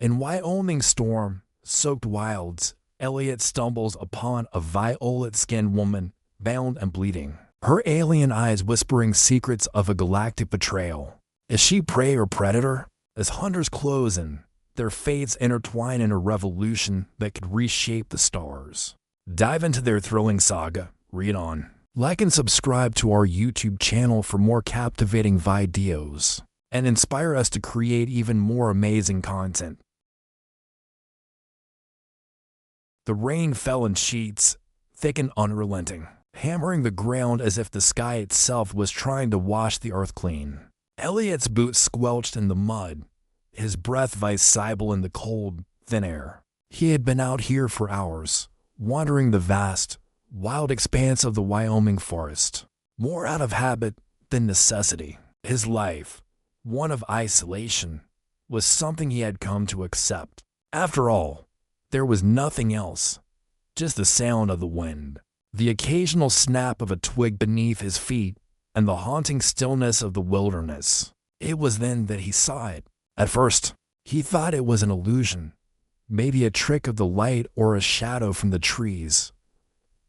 In Wyoming storm-soaked wilds, Elliot stumbles upon a violet-skinned woman, bound and bleeding, her alien eyes whispering secrets of a galactic betrayal. Is she prey or predator? As hunters close in, their fates intertwine in a revolution that could reshape the stars. Dive into their thrilling saga. Read on. Like and subscribe to our YouTube channel for more captivating videos, and inspire us to create even more amazing content. The rain fell in sheets, thick and unrelenting, hammering the ground as if the sky itself was trying to wash the earth clean. Elliot's boots squelched in the mud, his breath visceral in the cold, thin air. He had been out here for hours, wandering the vast, wild expanse of the Wyoming forest, more out of habit than necessity. His life, one of isolation, was something he had come to accept. After all, there was nothing else, just the sound of the wind, the occasional snap of a twig beneath his feet, and the haunting stillness of the wilderness. It was then that he saw it. At first, he thought it was an illusion, maybe a trick of the light or a shadow from the trees.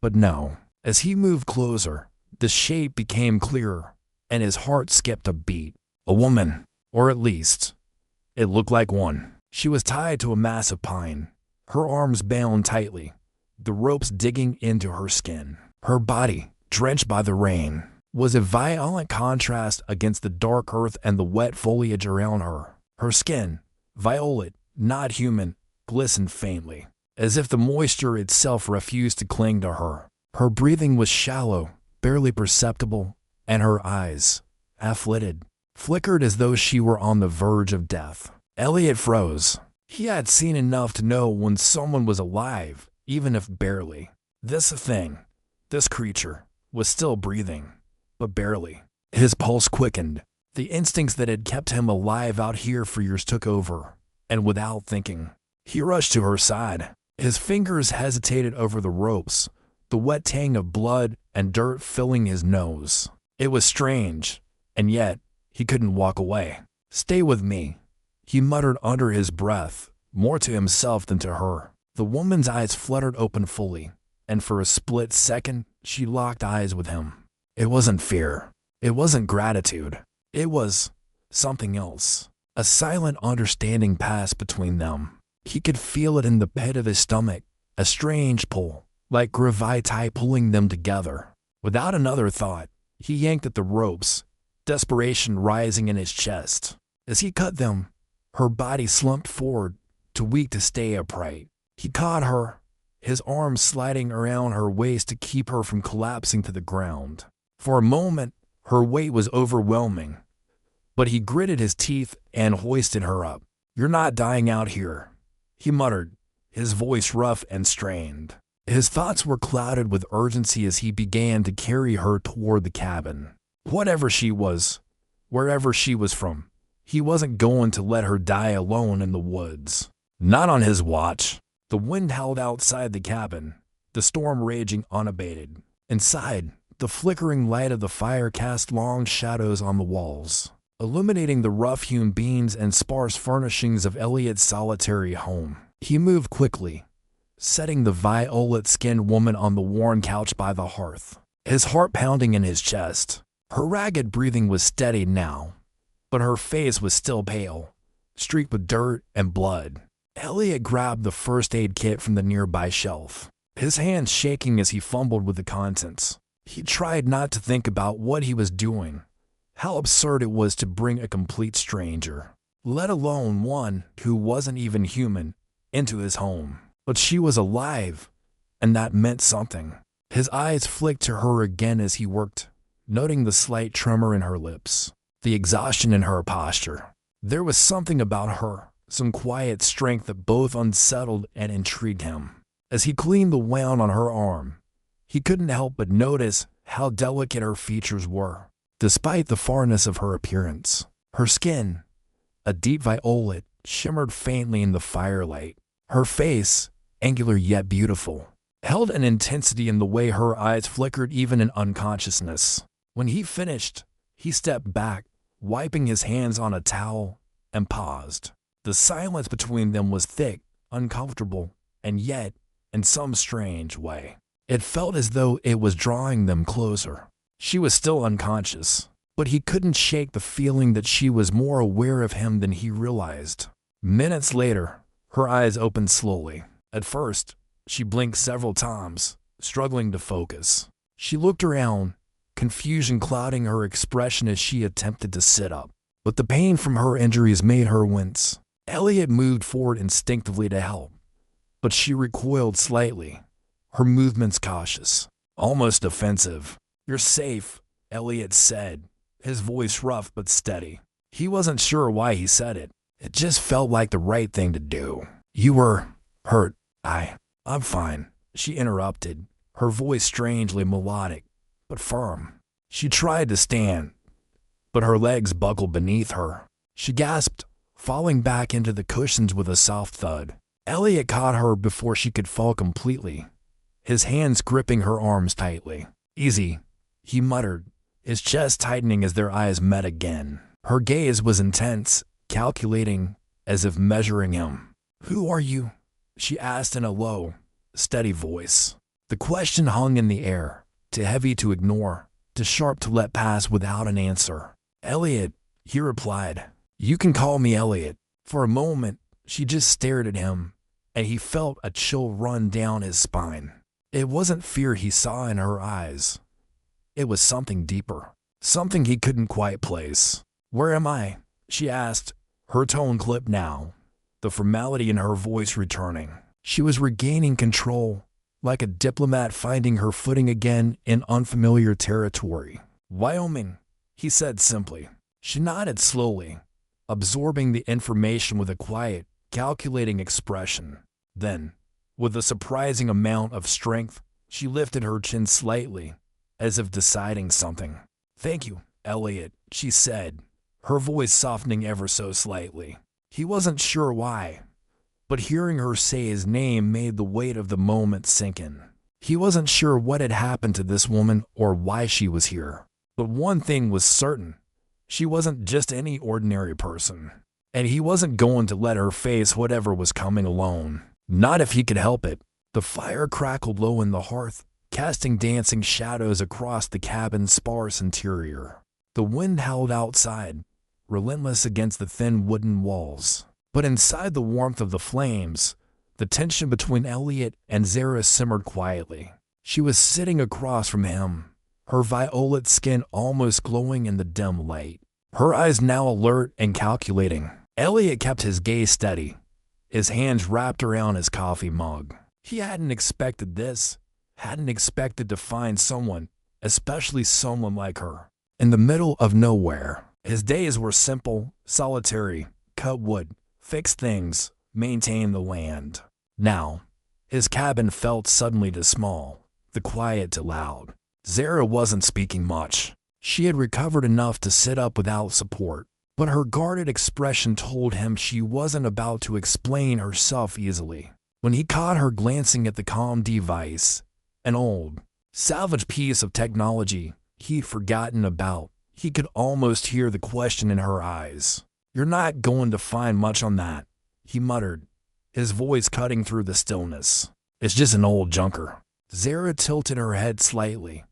But no, as he moved closer, the shape became clearer, and his heart skipped a beat. A woman, or at least, it looked like one. She was tied to a massive pine, her arms bound tightly, the ropes digging into her skin. Her body, drenched by the rain, was a violent contrast against the dark earth and the wet foliage around her. Her skin, violet, not human, glistened faintly, as if the moisture itself refused to cling to her. Her breathing was shallow, barely perceptible, and her eyes, half-lidded, flickered as though she were on the verge of death. Elliot froze. He had seen enough to know when someone was alive, even if barely. This thing, this creature, was still breathing, but barely. His pulse quickened. The instincts that had kept him alive out here for years took over, and without thinking, he rushed to her side. His fingers hesitated over the ropes, the wet tang of blood and dirt filling his nose. It was strange, and yet he couldn't walk away. "Stay with me," he muttered under his breath, more to himself than to her. The woman's eyes fluttered open fully, and for a split second she locked eyes with him. It wasn't fear. It wasn't gratitude. It was something else. A silent understanding passed between them. He could feel it in the pit of his stomach, a strange pull, like gravity pulling them together. Without another thought, he yanked at the ropes, desperation rising in his chest. As he cut them, her body slumped forward, too weak to stay upright. He caught her, his arms sliding around her waist to keep her from collapsing to the ground. For a moment, her weight was overwhelming, but he gritted his teeth and hoisted her up. "You're not dying out here," he muttered, his voice rough and strained. His thoughts were clouded with urgency as he began to carry her toward the cabin. Whatever she was, wherever she was from, he wasn't going to let her die alone in the woods. Not on his watch. The wind howled outside the cabin, the storm raging unabated. Inside, the flickering light of the fire cast long shadows on the walls, illuminating the rough-hewn beams and sparse furnishings of Elliot's solitary home. He moved quickly, setting the violet-skinned woman on the worn couch by the hearth, his heart pounding in his chest. Her ragged breathing was steady now, but her face was still pale, streaked with dirt and blood. Elliot grabbed the first aid kit from the nearby shelf, his hands shaking as he fumbled with the contents. He tried not to think about what he was doing, how absurd it was to bring a complete stranger, let alone one who wasn't even human, into his home. But she was alive, and that meant something. His eyes flicked to her again as he worked, noting the slight tremor in her lips, the exhaustion in her posture. There was something about her, some quiet strength that both unsettled and intrigued him. As he cleaned the wound on her arm, he couldn't help but notice how delicate her features were, despite the farness of her appearance. Her skin, a deep violet, shimmered faintly in the firelight. Her face, angular yet beautiful, held an intensity in the way her eyes flickered even in unconsciousness. When he finished, he stepped back, wiping his hands on a towel, and paused. The silence between them was thick, uncomfortable, and yet, in some strange way, it felt as though it was drawing them closer. She was still unconscious, but he couldn't shake the feeling that she was more aware of him than he realized. Minutes later, her eyes opened slowly. At first, she blinked several times, struggling to focus. She looked around, confusion clouding her expression as she attempted to sit up. But the pain from her injuries made her wince. Elliot moved forward instinctively to help, but she recoiled slightly, her movements cautious, almost offensive. "You're safe," Elliot said, his voice rough but steady. He wasn't sure why he said it. It just felt like the right thing to do. "You were hurt." I'm fine," she interrupted, her voice strangely melodic, but firm. She tried to stand, but her legs buckled beneath her. She gasped, falling back into the cushions with a soft thud. Elliot caught her before she could fall completely, his hands gripping her arms tightly. "Easy," he muttered, his chest tightening as their eyes met again. Her gaze was intense, calculating, as if measuring him. "Who are you?" she asked in a low, steady voice. The question hung in the air, too heavy to ignore, too sharp to let pass without an answer. "Elliot," he replied. "You can call me Elliot." For a moment, she just stared at him, and he felt a chill run down his spine. It wasn't fear he saw in her eyes. It was something deeper, something he couldn't quite place. "Where am I?" she asked, her tone clipped now, the formality in her voice returning. She was regaining control, like a diplomat finding her footing again in unfamiliar territory. "Wyoming," he said simply. She nodded slowly, absorbing the information with a quiet, calculating expression. Then, with a surprising amount of strength, she lifted her chin slightly, as if deciding something. "Thank you, Elliot," she said, her voice softening ever so slightly. He wasn't sure why, but hearing her say his name made the weight of the moment sink in. He wasn't sure what had happened to this woman or why she was here. But one thing was certain. She wasn't just any ordinary person. And he wasn't going to let her face whatever was coming alone. Not if he could help it. The fire crackled low in the hearth, casting dancing shadows across the cabin's sparse interior. The wind howled outside, relentless against the thin wooden walls. But inside the warmth of the flames, the tension between Elliot and Zara simmered quietly. She was sitting across from him, her violet skin almost glowing in the dim light, her eyes now alert and calculating. Elliot kept his gaze steady, his hands wrapped around his coffee mug. He hadn't expected this, hadn't expected to find someone, especially someone like her, in the middle of nowhere. His days were simple, solitary: cut wood, fix things, maintain the land. Now, his cabin felt suddenly too small, the quiet too loud. Zara wasn't speaking much. She had recovered enough to sit up without support, but her guarded expression told him she wasn't about to explain herself easily. When he caught her glancing at the comm device, an old, salvaged piece of technology he'd forgotten about, he could almost hear the question in her eyes. "You're not going to find much on that," he muttered, his voice cutting through the stillness. "It's just an old junker." Zara tilted her head slightly,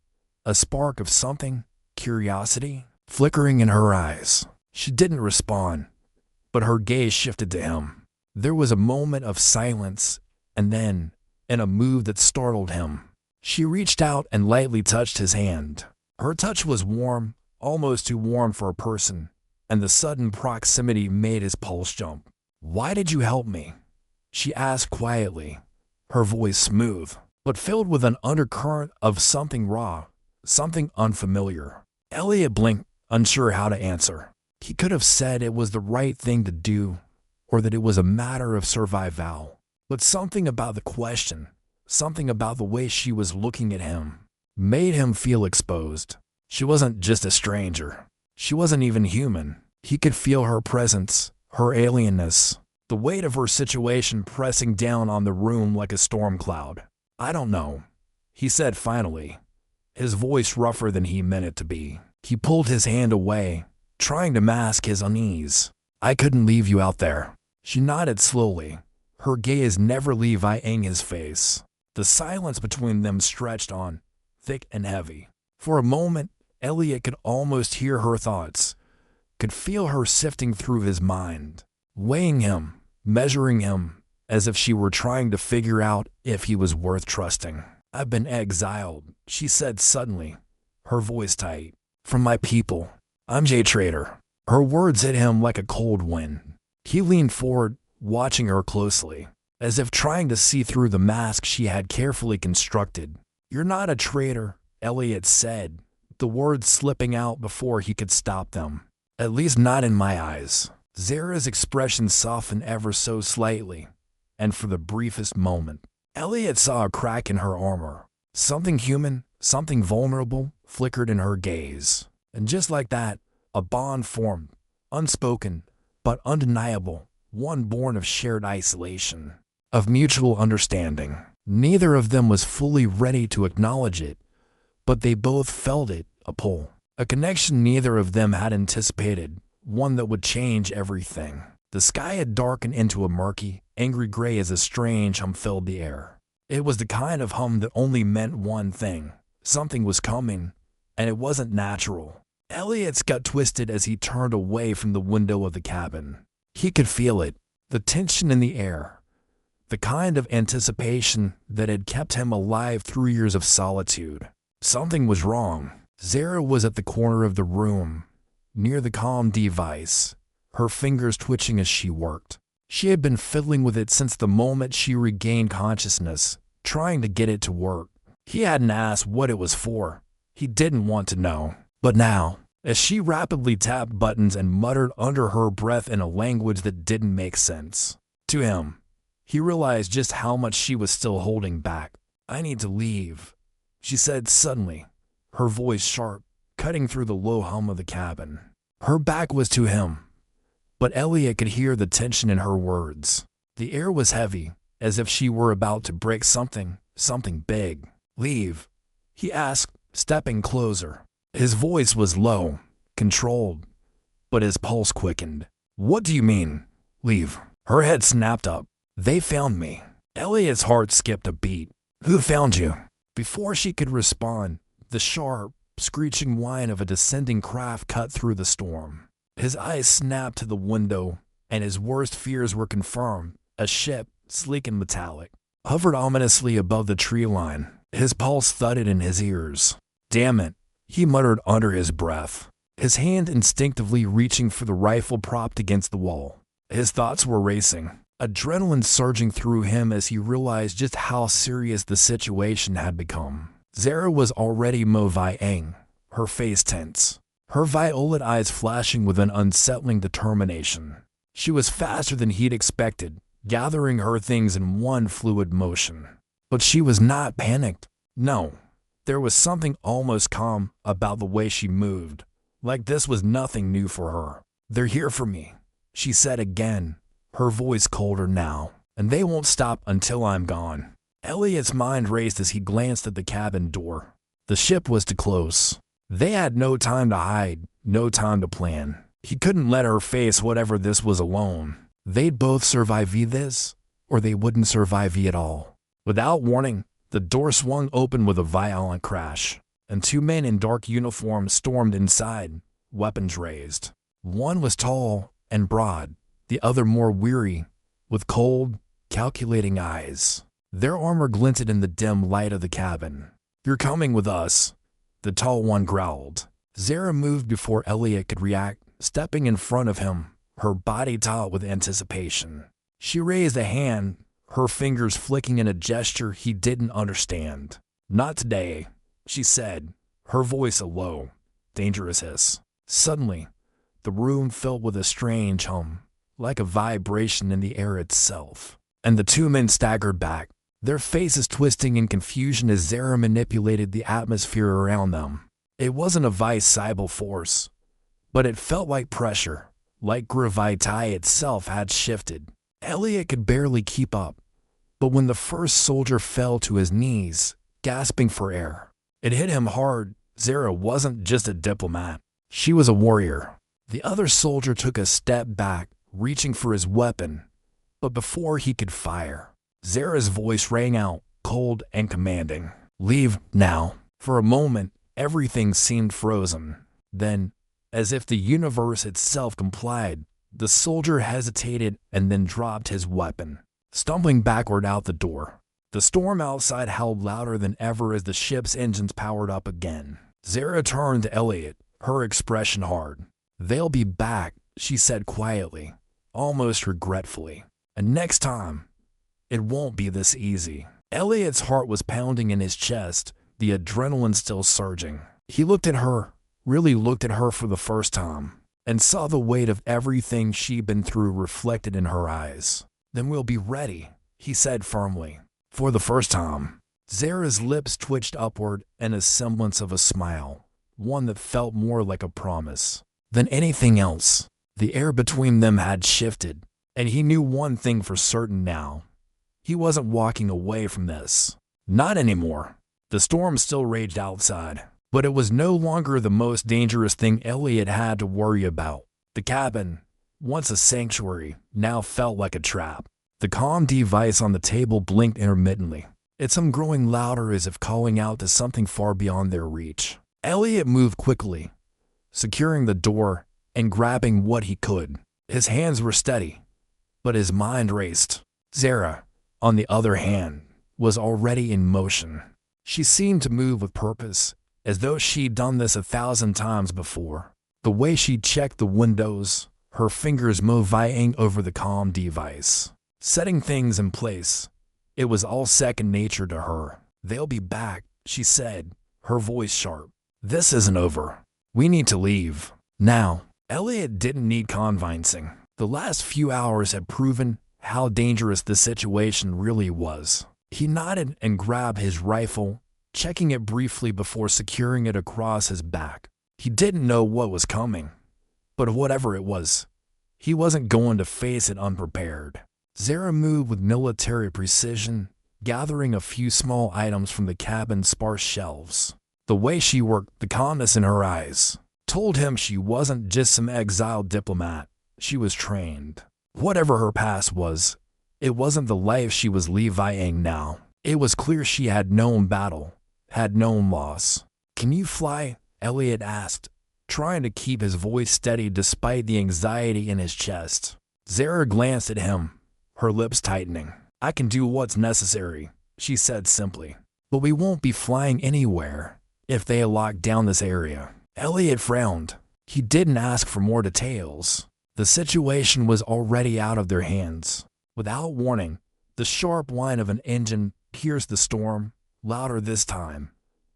a spark of something, curiosity, flickering in her eyes. She didn't respond, but her gaze shifted to him. There was a moment of silence, and then, in a move that startled him, she reached out and lightly touched his hand. Her touch was warm, almost too warm for a person, and the sudden proximity made his pulse jump. "Why did you help me?" she asked quietly, her voice smooth, but filled with an undercurrent of something raw, something unfamiliar. Elliot blinked, unsure how to answer. He could have said it was the right thing to do, or that it was a matter of survival. But something about the question, something about the way she was looking at him, made him feel exposed. She wasn't just a stranger. She wasn't even human. He could feel her presence, her alienness, the weight of her situation pressing down on the room like a storm cloud. "I don't know," he said finally, his voice rougher than he meant it to be. He pulled his hand away, trying to mask his unease. "I couldn't leave you out there," She nodded slowly, her gaze never leaving his face. The silence between them stretched on, thick and heavy. For a moment, Elliot could almost hear her thoughts, could feel her sifting through his mind, weighing him, measuring him, as if she were trying to figure out if he was worth trusting. "I've been exiled," she said suddenly, her voice tight, "from my people. I'm J. Trader." Her words hit him like a cold wind. He leaned forward, watching her closely, as if trying to see through the mask she had carefully constructed. "You're not a traitor," Elliot said, the words slipping out before he could stop them. "At least not in my eyes." Zara's expression softened ever so slightly, and for the briefest moment, Elliot saw a crack in her armor. Something human, something vulnerable, flickered in her gaze. And just like that, a bond formed, unspoken, but undeniable, one born of shared isolation, of mutual understanding. Neither of them was fully ready to acknowledge it, but they both felt it, a pull. A connection neither of them had anticipated, one that would change everything. The sky had darkened into a murky, angry gray as a strange hum filled the air. It was the kind of hum that only meant one thing. Something was coming, and it wasn't natural. Elliot's gut twisted as he turned away from the window of the cabin. He could feel it, the tension in the air, the kind of anticipation that had kept him alive through years of solitude. Something was wrong. Zara was at the corner of the room, near the comm device, her fingers twitching as she worked. She had been fiddling with it since the moment she regained consciousness, trying to get it to work. He hadn't asked what it was for. He didn't want to know. But now, as she rapidly tapped buttons and muttered under her breath in a language that didn't make sense to him, he realized just how much she was still holding back. "I need to leave," she said suddenly, her voice sharp, cutting through the low hum of the cabin. Her back was to him, but Elliot could hear the tension in her words. The air was heavy, as if she were about to break something big. "Leave?" he asked, stepping closer. His voice was low, controlled, but his pulse quickened. "What do you mean, leave?" Her head snapped up. "They found me." Elliot's heart skipped a beat. "Who found you?" Before she could respond, the sharp, screeching whine of a descending craft cut through the storm. His eyes snapped to the window, and his worst fears were confirmed. A ship, sleek and metallic, hovered ominously above the tree line. His pulse thudded in his ears. "Damn it," he muttered under his breath, his hand instinctively reaching for the rifle propped against the wall. His thoughts were racing, adrenaline surging through him as he realized just how serious the situation had become. Zara was already moving, her face tense, her violet eyes flashing with an unsettling determination. She was faster than he'd expected, gathering her things in one fluid motion. But she was not panicked. No, there was something almost calm about the way she moved, like this was nothing new for her. "They're here for me," she said again, her voice colder now, "and they won't stop until I'm gone." Elliot's mind raced as he glanced at the cabin door. The ship was too close. They had no time to hide, no time to plan. He couldn't let her face whatever this was alone. They'd both survive this, or they wouldn't survive at all. Without warning, the door swung open with a violent crash, and two men in dark uniforms stormed inside, weapons raised. One was tall and broad, the other more weary, with cold, calculating eyes. Their armor glinted in the dim light of the cabin. "You're coming with us," the tall one growled. Zara moved before Elliot could react, stepping in front of him, her body taut with anticipation. She raised a hand, her fingers flicking in a gesture he didn't understand. "Not today," she said, her voice a low, dangerous hiss. Suddenly, the room filled with a strange hum, like a vibration in the air itself, and the two men staggered back, their faces twisting in confusion as Zara manipulated the atmosphere around them. It wasn't a visible force, but it felt like pressure, like gravity itself had shifted. Elliot could barely keep up, but when the first soldier fell to his knees, gasping for air, it hit him hard. Zara wasn't just a diplomat, she was a warrior. The other soldier took a step back, reaching for his weapon, But before he could fire, Zara's voice rang out, cold and commanding. "Leave now." For a moment, everything seemed frozen. Then, as if the universe itself complied, the soldier hesitated and then dropped his weapon, stumbling backward out the door. The storm outside howled louder than ever as the ship's engines powered up again. Zara turned to Elliot, her expression hard. "They'll be back," she said quietly, almost regretfully. "And next time, it won't be this easy." Elliot's heart was pounding in his chest, the adrenaline still surging. He looked at her, really looked at her for the first time, and saw the weight of everything she'd been through reflected in her eyes. "Then we'll be ready," he said firmly. For the first time, Zara's lips twitched upward in a semblance of a smile, one that felt more like a promise than anything else. The air between them had shifted, and he knew one thing for certain now. He wasn't walking away from this. Not anymore. The storm still raged outside, but it was no longer the most dangerous thing Elliot had to worry about. The cabin, once a sanctuary, now felt like a trap. The comm device on the table blinked intermittently, its hum growing louder as if calling out to something far beyond their reach. Elliot moved quickly, securing the door and grabbing what he could. His hands were steady, but his mind raced. Zara, on the other hand, was already in motion. She seemed to move with purpose, as though she'd done this 1,000 times before. The way she checked the windows, her fingers moving over the comm device, setting things in place. It was all second nature to her. "They'll be back," she said, her voice sharp. "This isn't over. We need to leave now." Elliot didn't need convincing. The last few hours had proven how dangerous the situation really was. He nodded and grabbed his rifle, checking it briefly before securing it across his back. He didn't know what was coming, but whatever it was, he wasn't going to face it unprepared. Zara moved with military precision, gathering a few small items from the cabin's sparse shelves. The way she worked, the calmness in her eyes, told him she wasn't just some exiled diplomat. She was trained. Whatever her past was, it wasn't the life she was levying now. It was clear she had known battle, had known loss. "Can you fly?" Elliot asked, trying to keep his voice steady despite the anxiety in his chest. Zara glanced at him, her lips tightening. "I can do what's necessary," she said simply. "But we won't be flying anywhere if they lock down this area." Elliot frowned. He didn't ask for more details. The situation was already out of their hands. Without warning, the sharp whine of an engine pierced the storm, louder this time,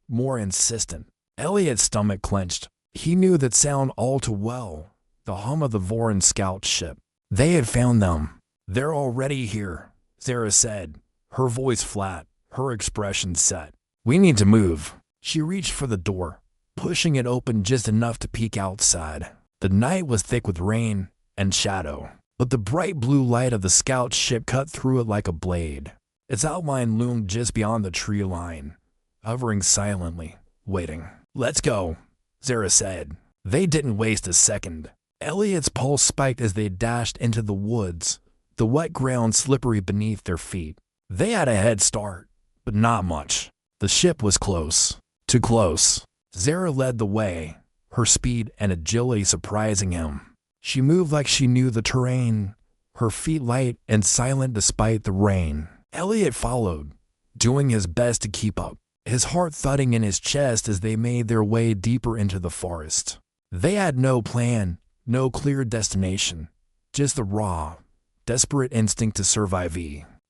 more insistent. Elliot's stomach clenched. He knew that sound all too well, the hum of the Voryn scout ship. They had found them. "They're already here," Zara said, her voice flat, her expression set. "We need to move." She reached for the door, pushing it open just enough to peek outside. The night was thick with rain and shadow, but the bright blue light of the scout ship cut through it like a blade. Its outline loomed just beyond the tree line, hovering silently, waiting. "Let's go," Zara said. They didn't waste a second. Elliot's pulse spiked as they dashed into the woods, the wet ground slippery beneath their feet. They had a head start, but not much. The ship was close. Too close. Zara led the way, her speed and agility surprising him. She moved like she knew the terrain, her feet light and silent despite the rain. Elliot followed, doing his best to keep up, his heart thudding in his chest as they made their way deeper into the forest. They had no plan, no clear destination, just the raw, desperate instinct to survive.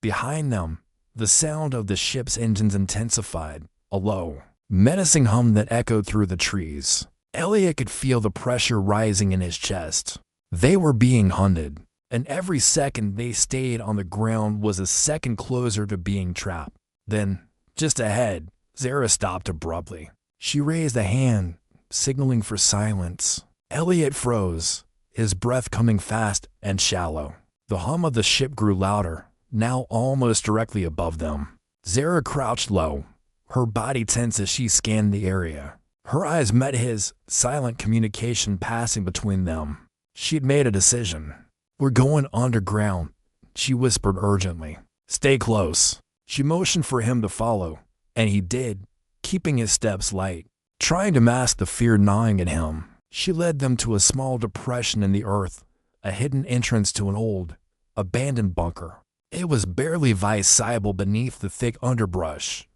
Behind them, the sound of the ship's engines intensified, a low, menacing hum that echoed through the trees. Elliot could feel the pressure rising in his chest. They were being hunted, and every second they stayed on the ground was a second closer to being trapped. Then, just ahead, Zara stopped abruptly. She raised a hand, signaling for silence. Elliot froze, his breath coming fast and shallow. The hum of the ship grew louder, now almost directly above them. Zara crouched low, her body tense as she scanned the area. Her eyes met his, silent communication passing between them. She'd made a decision. "We're going underground," she whispered urgently. Stay close. She motioned for him to follow, and he did, keeping his steps light. Trying to mask the fear gnawing at him, she led them to a small depression in the earth, a hidden entrance to an old, abandoned bunker. It was barely visible beneath the thick underbrush,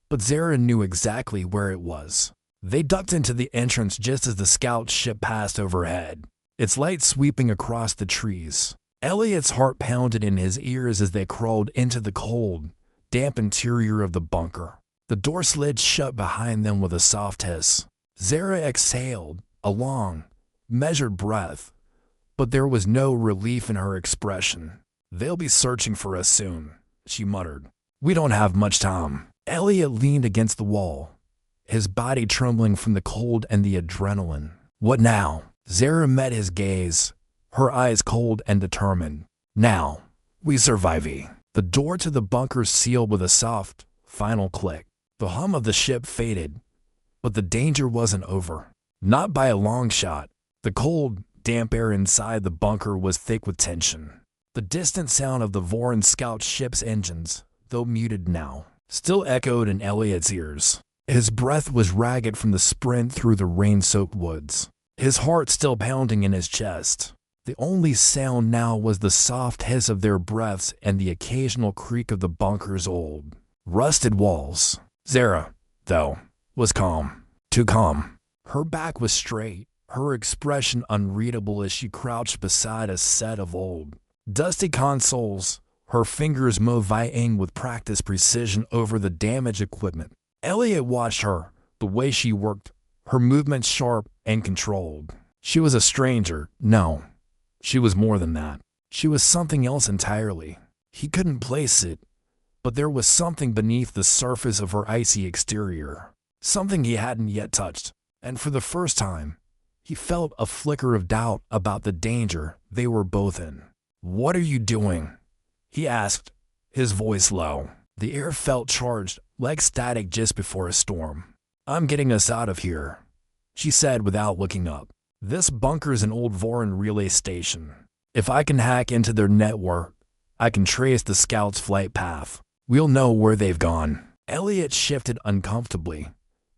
but Zara knew exactly where it was. They ducked into the entrance just as the scout ship passed overhead, its light sweeping across the trees. Elliot's heart pounded in his ears as they crawled into the cold, damp interior of the bunker. The door slid shut behind them with a soft hiss. Zara exhaled a long, measured breath, but there was no relief in her expression. They'll be searching for us soon, she muttered. We don't have much time. Elliot leaned against the wall, his body trembling from the cold and the adrenaline. What now? Zara met his gaze, her eyes cold and determined. Now, we survive. The door to the bunker sealed with a soft, final click. The hum of the ship faded, but the danger wasn't over. Not by a long shot. The cold, damp air inside the bunker was thick with tension. The distant sound of the Voryn scout ship's engines, though muted now, still echoed in Elliot's ears. His breath was ragged from the sprint through the rain-soaked woods, his heart still pounding in his chest. The only sound now was the soft hiss of their breaths and the occasional creak of the bunker's old, rusted walls. Zara, though, was calm. Too calm. Her back was straight, her expression unreadable as she crouched beside a set of old, dusty consoles, her fingers moving with practiced precision over the damaged equipment. Elliot watched her, the way she worked, her movements sharp and controlled. She was a stranger. No, she was more than that. She was something else entirely. He couldn't place it, but there was something beneath the surface of her icy exterior, something he hadn't yet touched, and for the first time, he felt a flicker of doubt about the danger they were both in. What are you doing? He asked, his voice low. The air felt charged, like static just before a storm. I'm getting us out of here, she said without looking up. This bunker's an old Voryn relay station. If I can hack into their network, I can trace the scout's flight path. We'll know where they've gone. Elliot shifted uncomfortably,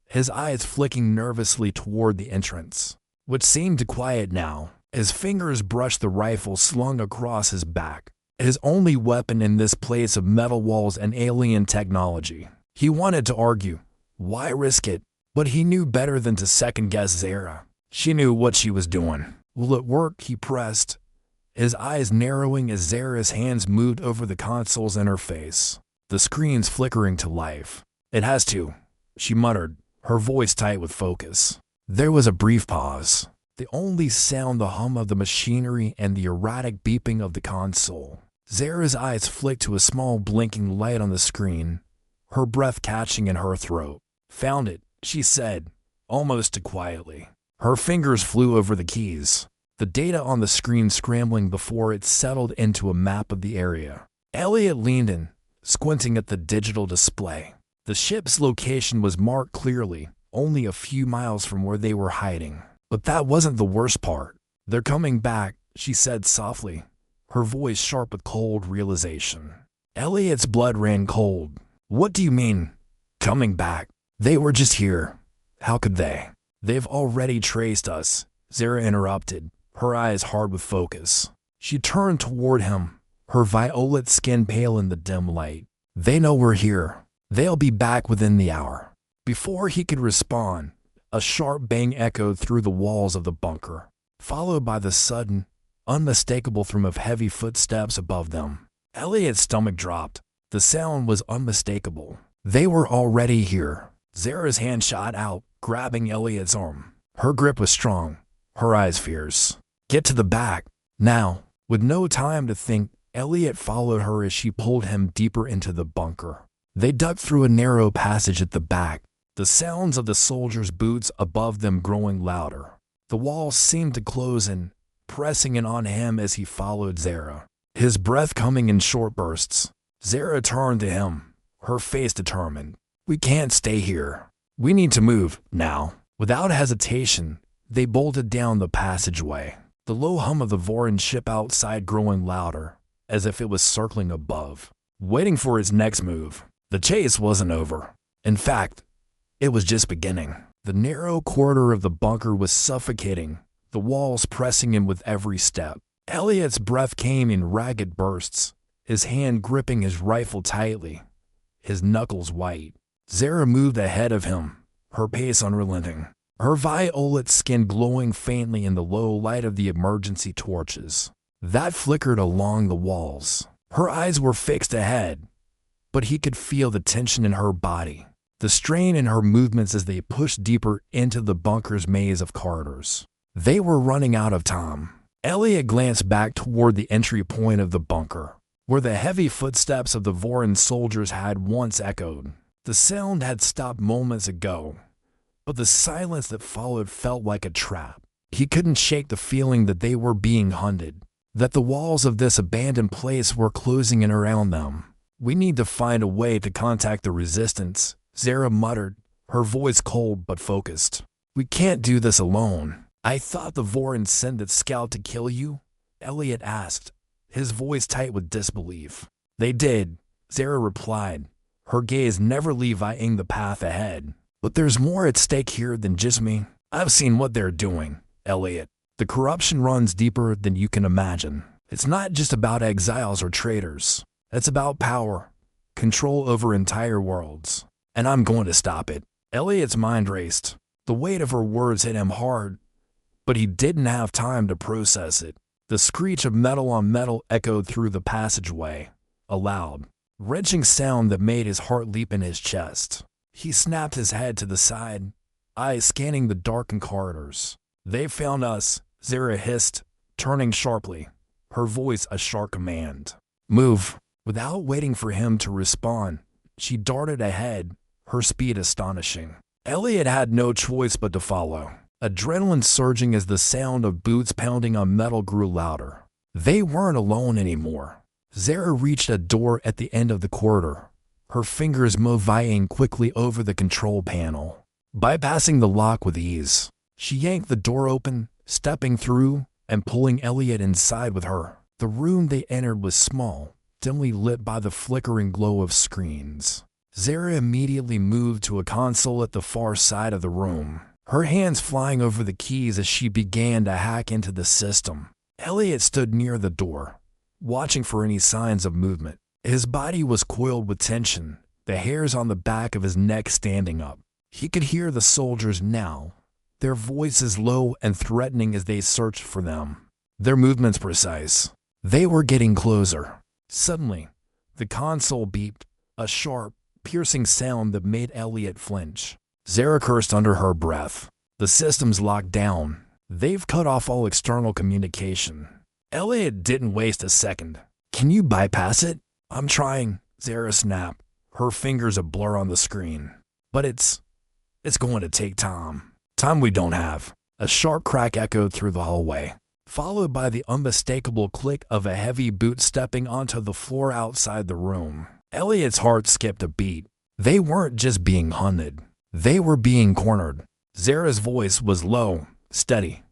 his eyes flicking nervously toward the entrance, which seemed to quiet now. His fingers brushed the rifle slung across his back, his only weapon in this place of metal walls and alien technology. He wanted to argue, why risk it? But he knew better than to second-guess Zara. She knew what she was doing. Will it work? He pressed, his eyes narrowing as Zara's hands moved over the console's interface, the screens flickering to life. It has to, she muttered, her voice tight with focus. There was a brief pause. The only sound the hum of the machinery and the erratic beeping of the console. Zara's eyes flicked to a small blinking light on the screen, her breath catching in her throat. Found it, she said, almost too quietly. Her fingers flew over the keys, the data on the screen scrambling before it settled into a map of the area. Elliot leaned in, squinting at the digital display. The ship's location was marked clearly, only a few miles from where they were hiding. But that wasn't the worst part. They're coming back, she said softly, her voice sharp with cold realization. Elliot's blood ran cold. What do you mean, coming back? They were just here. How could they? They've already traced us, Zara interrupted, her eyes hard with focus. She turned toward him, her violet skin pale in the dim light. They know we're here. They'll be back within the hour. Before he could respond, a sharp bang echoed through the walls of the bunker, followed by the sudden, unmistakable thrum of heavy footsteps above them. Elliot's stomach dropped. The sound was unmistakable. They were already here. Zara's hand shot out, grabbing Elliot's arm. Her grip was strong, her eyes fierce. Get to the back, now. With no time to think, Elliot followed her as she pulled him deeper into the bunker. They ducked through a narrow passage at the back, the sounds of the soldiers' boots above them growing louder. The walls seemed to close in, pressing in on him as he followed Zara, his breath coming in short bursts. Zara turned to him, her face determined. We can't stay here. We need to move, now. Without hesitation, they bolted down the passageway, the low hum of the Voryn ship outside growing louder, as if it was circling above, waiting for its next move. The chase wasn't over. In fact, it was just beginning. The narrow corridor of the bunker was suffocating, the walls pressing him with every step. Elliot's breath came in ragged bursts, his hand gripping his rifle tightly, his knuckles white. Zara moved ahead of him, her pace unrelenting, her violet skin glowing faintly in the low light of the emergency torches that flickered along the walls. Her eyes were fixed ahead, but he could feel the tension in her body, the strain in her movements as they pushed deeper into the bunker's maze of corridors. They were running out of time. Elliot glanced back toward the entry point of the bunker, where the heavy footsteps of the Voryn soldiers had once echoed. The sound had stopped moments ago, but the silence that followed felt like a trap. He couldn't shake the feeling that they were being hunted, that the walls of this abandoned place were closing in around them. "We need to find a way to contact the resistance," Zara muttered, her voice cold but focused. "We can't do this alone." "I thought the Voryn sent that scout to kill you?" Elliot asked, his voice tight with disbelief. "They did," Zara replied, her gaze never levying the path ahead. "But there's more at stake here than just me. I've seen what they're doing, Elliot. The corruption runs deeper than you can imagine. It's not just about exiles or traitors. It's about power, control over entire worlds. And I'm going to stop it." Elliot's mind raced. The weight of her words hit him hard, but he didn't have time to process it. The screech of metal on metal echoed through the passageway, a loud, wrenching sound that made his heart leap in his chest. He snapped his head to the side, eyes scanning the darkened corridors. "They found us," Zara hissed, turning sharply, her voice a sharp command. "Move." Without waiting for him to respond, she darted ahead, her speed astonishing. Elliot had no choice but to follow, adrenaline surging as the sound of boots pounding on metal grew louder. They weren't alone anymore. Zara reached a door at the end of the corridor, her fingers moving quickly over the control panel, bypassing the lock with ease. She yanked the door open, stepping through and pulling Elliot inside with her. The room they entered was small, dimly lit by the flickering glow of screens. Zara immediately moved to a console at the far side of the room, her hands flying over the keys as she began to hack into the system. Elliot stood near the door, watching for any signs of movement. His body was coiled with tension, the hairs on the back of his neck standing up. He could hear the soldiers now, their voices low and threatening as they searched for them, their movements precise. They were getting closer. Suddenly, the console beeped, a sharp, piercing sound that made Elliot flinch. Zara cursed under her breath. The system's locked down. They've cut off all external communication. Elliot didn't waste a second. "Can you bypass it?" "I'm trying," Zara snapped, her fingers a blur on the screen. "But it's going to take time. Time we don't have." A sharp crack echoed through the hallway, followed by the unmistakable click of a heavy boot stepping onto the floor outside the room. Elliot's heart skipped a beat. They weren't just being hunted. They were being cornered. Zara's voice was low, steady,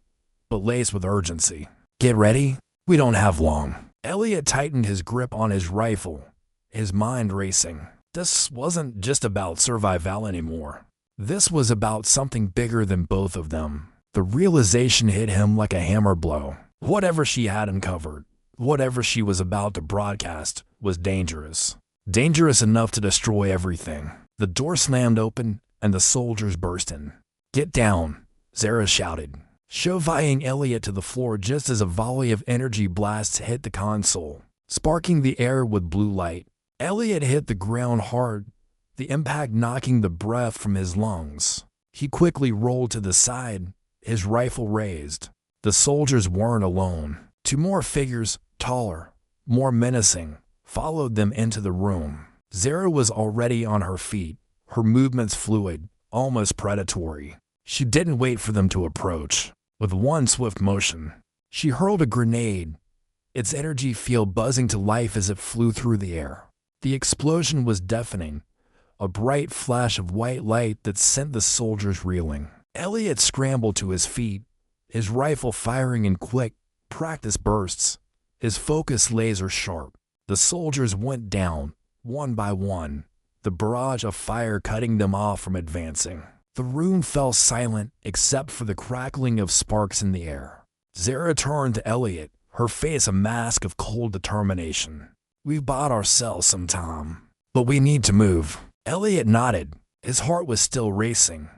but laced with urgency. "Get ready. We don't have long." Elliot tightened his grip on his rifle, his mind racing. This wasn't just about survival anymore. This was about something bigger than both of them. The realization hit him like a hammer blow. Whatever she had uncovered, whatever she was about to broadcast, was dangerous. Dangerous enough to destroy everything. The door slammed open, and the soldiers burst in. "Get down," Zara shouted, shoving Elliot to the floor just as a volley of energy blasts hit the console, sparking the air with blue light. Elliot hit the ground hard, the impact knocking the breath from his lungs. He quickly rolled to the side, his rifle raised. The soldiers weren't alone. Two more figures, taller, more menacing, followed them into the room. Zara was already on her feet, her movements fluid, almost predatory. She didn't wait for them to approach. With one swift motion, she hurled a grenade, its energy field buzzing to life as it flew through the air. The explosion was deafening, a bright flash of white light that sent the soldiers reeling. Elliot scrambled to his feet, his rifle firing in quick, practiced bursts, his focus laser sharp. The soldiers went down, one by one, the barrage of fire cutting them off from advancing. The room fell silent except for the crackling of sparks in the air. Zara turned to Elliot, her face a mask of cold determination. "We've bought ourselves some time, but we need to move." Elliot nodded. His heart was still racing,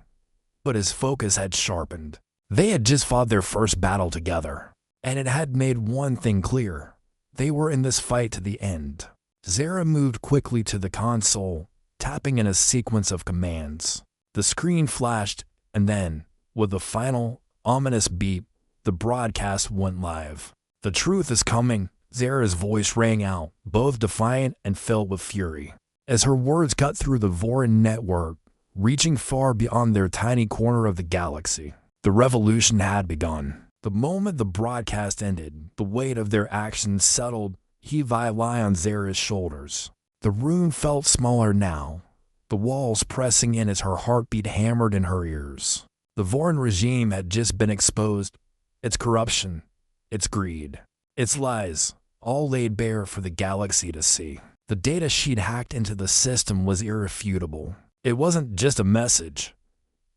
but his focus had sharpened. They had just fought their first battle together, and it had made one thing clear. They were in this fight to the end. Zara moved quickly to the console, tapping in a sequence of commands. The screen flashed, and then, with a final, ominous beep, the broadcast went live. "The truth is coming," Zara's voice rang out, both defiant and filled with fury. As her words cut through the Voryn network, reaching far beyond their tiny corner of the galaxy, the revolution had begun. The moment the broadcast ended, the weight of their actions settled HFY on Zara's shoulders. The room felt smaller now, the walls pressing in as her heartbeat hammered in her ears. The Voryn regime had just been exposed, its corruption, its greed, its lies, all laid bare for the galaxy to see. The data she'd hacked into the system was irrefutable. It wasn't just a message,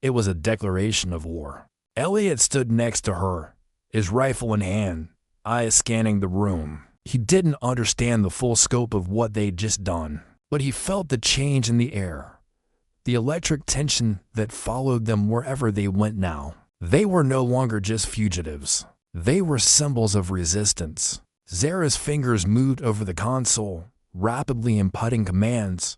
it was a declaration of war. Elliot stood next to her, his rifle in hand, eyes scanning the room. He didn't understand the full scope of what they'd just done, but he felt the change in the air, the electric tension that followed them wherever they went now. They were no longer just fugitives. They were symbols of resistance. Zara's fingers moved over the console, rapidly inputting commands,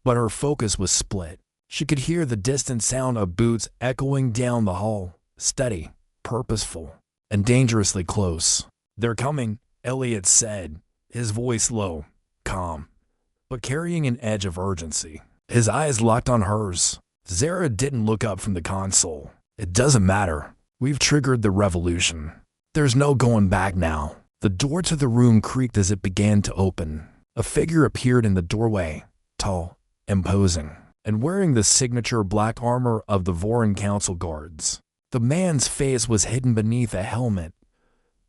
but her focus was split. She could hear the distant sound of boots echoing down the hall, steady, purposeful, and dangerously close. "They're coming," Elliot said, his voice low, calm, but carrying an edge of urgency. His eyes locked on hers. Zara didn't look up from the console. "It doesn't matter. We've triggered the revolution. There's no going back now." The door to the room creaked as it began to open. A figure appeared in the doorway, tall, imposing, and wearing the signature black armor of the Voryn Council guards. The man's face was hidden beneath a helmet,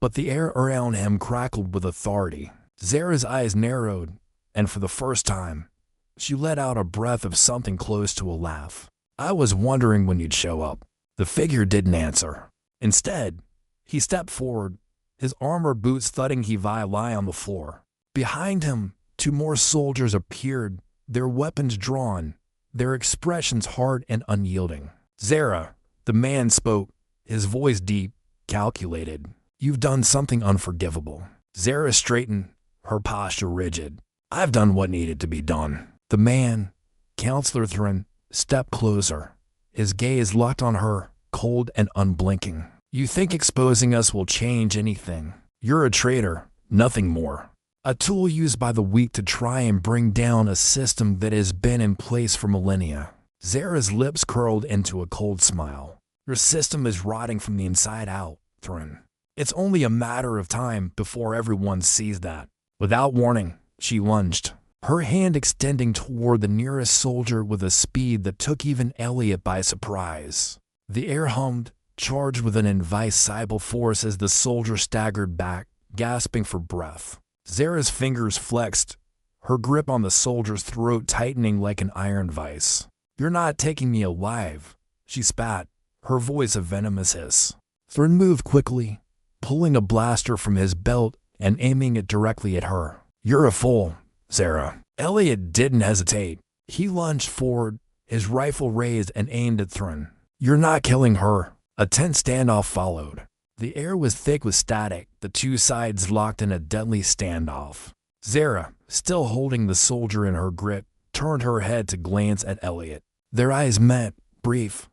but the air around him crackled with authority. Zara's eyes narrowed, and for the first time, she let out a breath of something close to a laugh. "I was wondering when you'd show up." The figure didn't answer. Instead, he stepped forward, his armor boots thudding HFY on the floor. Behind him, two more soldiers appeared, their weapons drawn, their expressions hard and unyielding. "Zara," the man spoke, his voice deep, calculated. "You've done something unforgivable." Zara straightened, her posture rigid. "I've done what needed to be done." The man, Counselor Voryn, stepped closer, his gaze locked on her, cold and unblinking. "You think exposing us will change anything? You're a traitor, nothing more. A tool used by the weak to try and bring down a system that has been in place for millennia." Zara's lips curled into a cold smile. "Your system is rotting from the inside out, Voryn. It's only a matter of time before everyone sees that." Without warning, she lunged, her hand extending toward the nearest soldier with a speed that took even Elliot by surprise. The air hummed, charged with an invisible force as the soldier staggered back, gasping for breath. Zara's fingers flexed, her grip on the soldier's throat tightening like an iron vise. "You're not taking me alive," she spat, her voice a venomous hiss. Voryn moved quickly, pulling a blaster from his belt and aiming it directly at her. "You're a fool, Zara." Elliot didn't hesitate. He lunged forward, his rifle raised and aimed at Voryn. "You're not killing her." A tense standoff followed. The air was thick with static, the two sides locked in a deadly standoff. Zara, still holding the soldier in her grip, turned her head to glance at Elliot. Their eyes met, brief,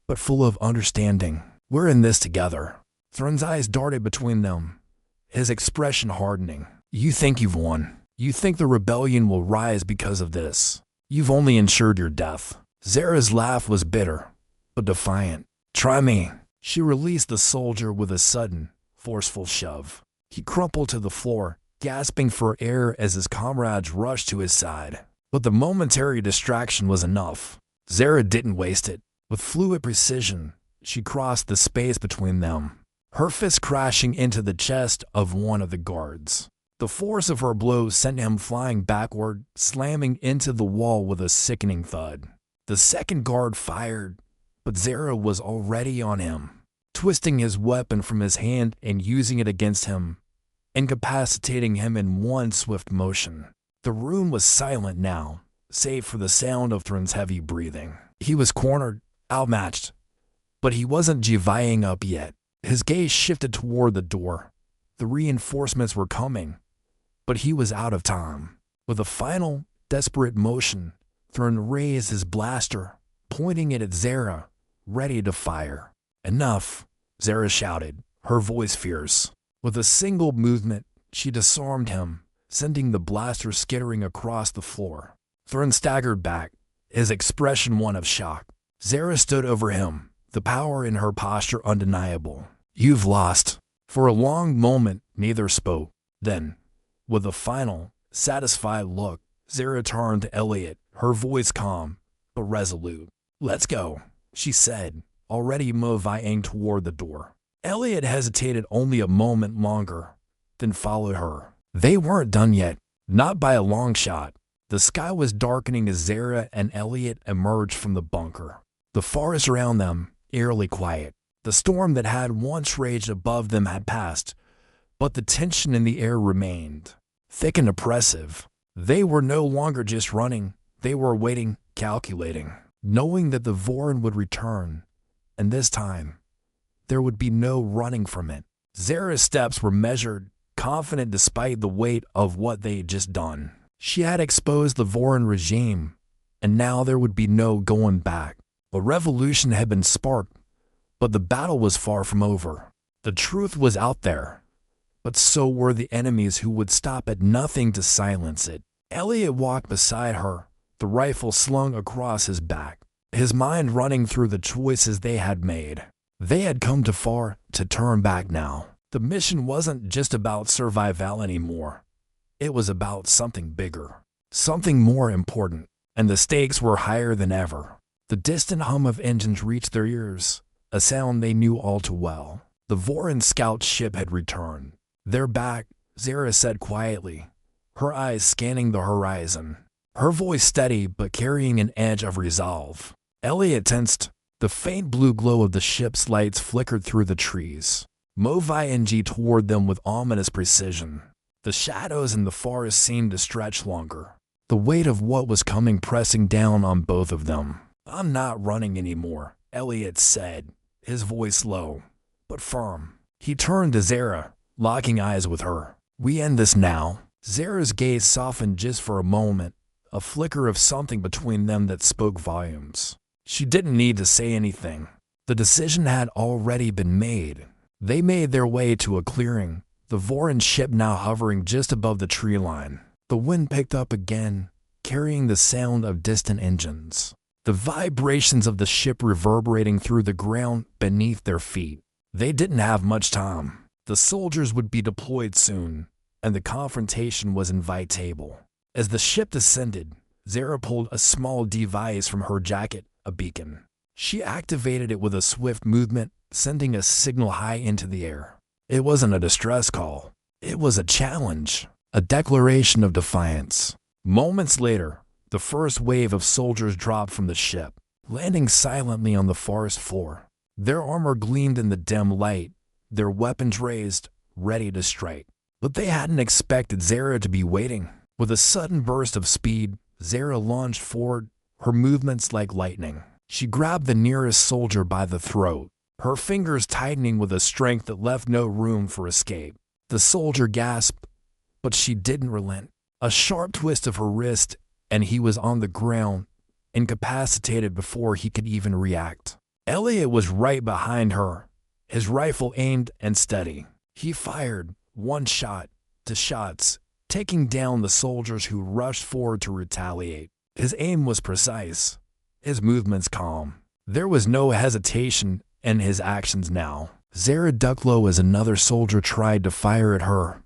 but full of understanding. "We're in this together." Voryn's eyes darted between them, his expression hardening. "You think you've won. You think the rebellion will rise because of this. You've only ensured your death." Zara's laugh was bitter, but defiant. "Try me." She released the soldier with a sudden, forceful shove. He crumpled to the floor, gasping for air as his comrades rushed to his side. But the momentary distraction was enough. Zara didn't waste it. With fluid precision, she crossed the space between them, her fist crashing into the chest of one of the guards. The force of her blow sent him flying backward, slamming into the wall with a sickening thud. The second guard fired, but Zara was already on him, twisting his weapon from his hand and using it against him, incapacitating him in one swift motion. The room was silent now, save for the sound of Voryn's heavy breathing. He was cornered, outmatched, but he wasn't giving up yet. His gaze shifted toward the door. The reinforcements were coming, but he was out of time. With a final, desperate motion, Voryn raised his blaster, pointing it at Zara, ready to fire. "Enough," Zara shouted, her voice fierce. With a single movement, she disarmed him, sending the blaster skittering across the floor. Voryn staggered back, his expression one of shock. Zara stood over him, the power in her posture undeniable. "You've lost." For a long moment, neither spoke. Then, with a final, satisfied look, Zara turned to Elliot, her voice calm, but resolute. "Let's go," she said, already moving toward the door. Elliot hesitated only a moment longer, then followed her. They weren't done yet, not by a long shot. The sky was darkening as Zara and Elliot emerged from the bunker. The forest around them, eerily quiet. The storm that had once raged above them had passed, but the tension in the air remained, thick and oppressive. They were no longer just running, they were waiting, calculating, knowing that the Voryn would return, and this time, there would be no running from it. Zara's steps were measured, confident despite the weight of what they had just done. She had exposed the Voryn regime, and now there would be no going back. A revolution had been sparked, but the battle was far from over. The truth was out there, but so were the enemies who would stop at nothing to silence it. Elliot walked beside her, the rifle slung across his back, his mind running through the choices they had made. They had come too far to turn back now. The mission wasn't just about survival anymore. It was about something bigger, something more important, and the stakes were higher than ever. The distant hum of engines reached their ears, a sound they knew all too well. The Voryn scout ship had returned. "They're back," Zara said quietly, her eyes scanning the horizon, her voice steady but carrying an edge of resolve. Elliot tensed. The faint blue glow of the ship's lights flickered through the trees, moving toward them with ominous precision. The shadows in the forest seemed to stretch longer, the weight of what was coming pressing down on both of them. "I'm not running anymore," Elliot said, his voice low, but firm. He turned to Zara, locking eyes with her. "We end this now." Zara's gaze softened just for a moment, a flicker of something between them that spoke volumes. She didn't need to say anything. The decision had already been made. They made their way to a clearing, the Voryn ship now hovering just above the tree line. The wind picked up again, carrying the sound of distant engines, the vibrations of the ship reverberating through the ground beneath their feet. They didn't have much time. The soldiers would be deployed soon, and the confrontation was inevitable. As the ship descended, Zara pulled a small device from her jacket, a beacon. She activated it with a swift movement, sending a signal high into the air. It wasn't a distress call. It was a challenge, a declaration of defiance. Moments later, the first wave of soldiers dropped from the ship, landing silently on the forest floor. Their armor gleamed in the dim light, their weapons raised, ready to strike. But they hadn't expected Zara to be waiting. With a sudden burst of speed, Zara lunged forward, her movements like lightning. She grabbed the nearest soldier by the throat, her fingers tightening with a strength that left no room for escape. The soldier gasped, but she didn't relent. A sharp twist of her wrist, and he was on the ground, incapacitated before he could even react. Elliot was right behind her, his rifle aimed and steady. He fired, one shot, two shots, taking down the soldiers who rushed forward to retaliate. His aim was precise, his movements calm. There was no hesitation in his actions now. Zara ducked low as another soldier tried to fire at her,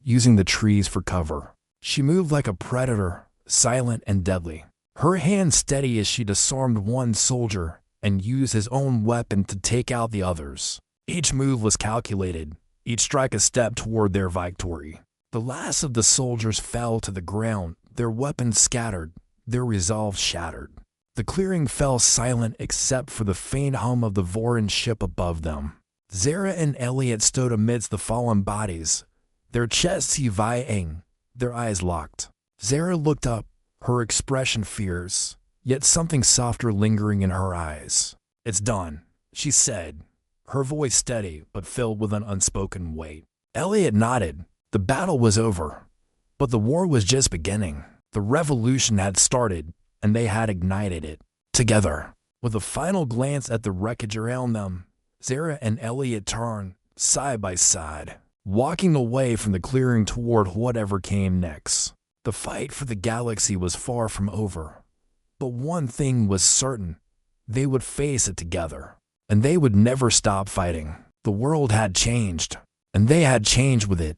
using the trees for cover. She moved like a predator, silent and deadly, her hand steady as she disarmed one soldier and used his own weapon to take out the others. Each move was calculated, each strike a step toward their victory. The last of the soldiers fell to the ground, their weapons scattered, their resolve shattered. The clearing fell silent except for the faint hum of the Voryn ship above them. Zara and Elliot stood amidst the fallen bodies, their chests heaving, their eyes locked. Zara looked up, her expression fierce, yet something softer lingering in her eyes. "It's done," she said, her voice steady but filled with an unspoken weight. Elliot nodded. The battle was over, but the war was just beginning. The revolution had started, and they had ignited it together. With a final glance at the wreckage around them, Zara and Elliot turned, side by side, walking away from the clearing toward whatever came next. The fight for the galaxy was far from over, but one thing was certain: they would face it together, and they would never stop fighting. The world had changed, and they had changed with it.